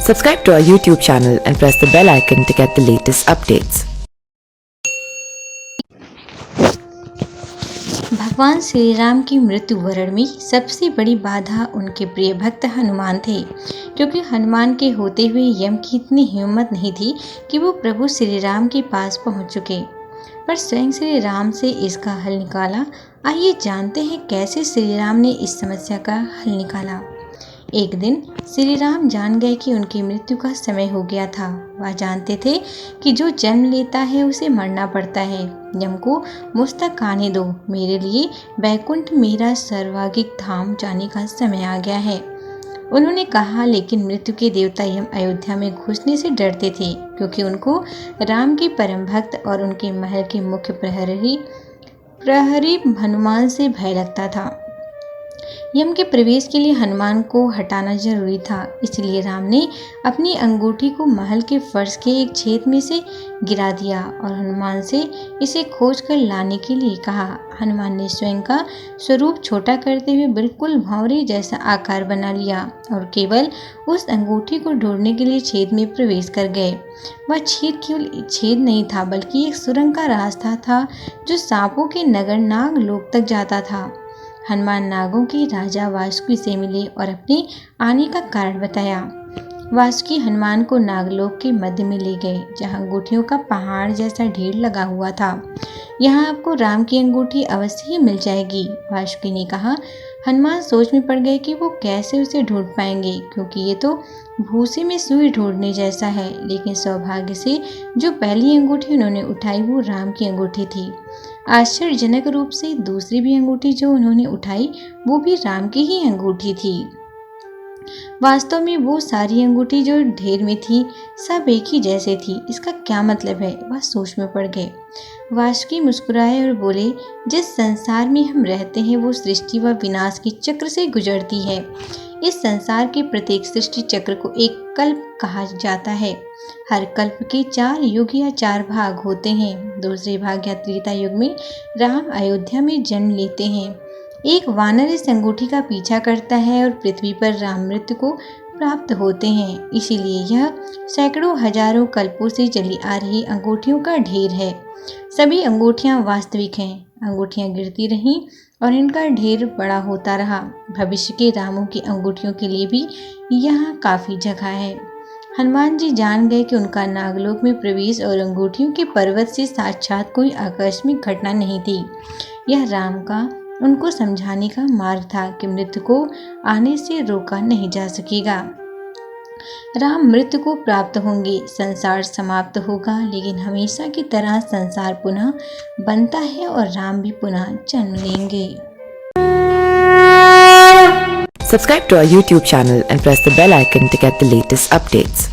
Subscribe to our YouTube channel and press the bell icon to get the latest updates. भगवान श्री राम की मृत्यु वरण में सबसे बड़ी बाधा उनके प्रिय भक्त हनुमान थे, क्योंकि हनुमान के होते हुए यम की इतनी हिम्मत नहीं थी कि वो प्रभु श्री राम के पास पहुंच चुके, पर स्वयं श्री राम से इसका हल निकाला। आइए जानते हैं कैसे श्री राम ने इस समस्या का हल निकाला। एक दिन श्री राम जान गए कि उनकी मृत्यु का समय हो गया था। वह जानते थे कि जो जन्म लेता है उसे मरना पड़ता है। यम को मुझ तक आने दो, मेरे लिए बैकुंठ मेरा सर्वागिक धाम जाने का समय आ गया है, उन्होंने कहा। लेकिन मृत्यु के देवता यम अयोध्या में घुसने से डरते थे, क्योंकि उनको राम के परम भक्त और उनके महल के मुख्य प्रहरी हनुमान से भय लगता था। यम के प्रवेश के लिए हनुमान को हटाना जरूरी था, इसलिए राम ने अपनी अंगूठी को महल के फर्श के एक छेद में से गिरा दिया और हनुमान से इसे खोज कर लाने के लिए कहा। हनुमान ने स्वयं का स्वरूप छोटा करते हुए बिल्कुल भंवरे जैसा आकार बना लिया और केवल उस अंगूठी को ढूंढने के लिए छेद में प्रवेश कर गए। वह छेद केवल छेद नहीं था, बल्कि एक सुरंग का रास्ता था जो सांपों के नगर नागलोक तक जाता था। हनुमान नागों के राजा वासुकी से मिले और अपने आने का कारण बताया। वासुकी हनुमान को नागलोक के मध्य में ले गए, जहां अंगूठियों का पहाड़ जैसा ढेर लगा हुआ था। यहाँ आपको राम की अंगूठी अवश्य ही मिल जाएगी, वासुकी ने कहा। हनुमान सोच में पड़ गए कि वो कैसे उसे ढूंढ पाएंगे, क्योंकि ये तो भूसे में सुई ढूंढने जैसा है। लेकिन सौभाग्य से जो पहली अंगूठी उन्होंने उठाई वो राम की अंगूठी थी। आश्चर्यजनक रूप से दूसरी भी अंगूठी जो उन्होंने उठाई वो भी राम की ही अंगूठी थी। वास्तव में वो सारी अंगूठी जो ढेर में थी सब एक ही जैसे थी। इसका क्या मतलब है, वह सोच में पड़ गए। वासुकी मुस्कुराए और बोले, जिस संसार में हम रहते हैं वो सृष्टि व विनाश के चक्र से गुजरती है। इस संसार के प्रत्येक सृष्टि चक्र को एक कल्प कहा जाता है। हर कल्प के 4 युग या 4 भाग होते हैं। दूसरे भाग या त्रेता युग में राम अयोध्या में जन्म लेते हैं। एक वानर इस अंगूठी का पीछा करता है और पृथ्वी पर राम मृत्यु को प्राप्त होते हैं। इसीलिए यह सैकड़ों हजारों कल्पों से चली आ रही अंगूठियों का ढेर है। सभी अंगूठियां वास्तविक हैं। अंगूठियां गिरती रहीं और इनका ढेर बड़ा होता रहा। भविष्य के रामों की अंगूठियों के लिए भी यहाँ काफी जगह है। हनुमान जी जान गए कि उनका नागलोक में प्रवेश और अंगूठियों के पर्वत से साक्षात कोई आकस्मिक घटना नहीं थी। यह राम का उनको समझाने का मार्ग था कि मृत्यु को आने से रोका नहीं जा सकेगा। राम मृत्यु को प्राप्त होंगे, संसार समाप्त होगा, लेकिन हमेशा की तरह संसार पुनः बनता है और राम भी पुनः जन्म लेंगे। Subscribe to our YouTube channel and press the bell icon to get the latest updates.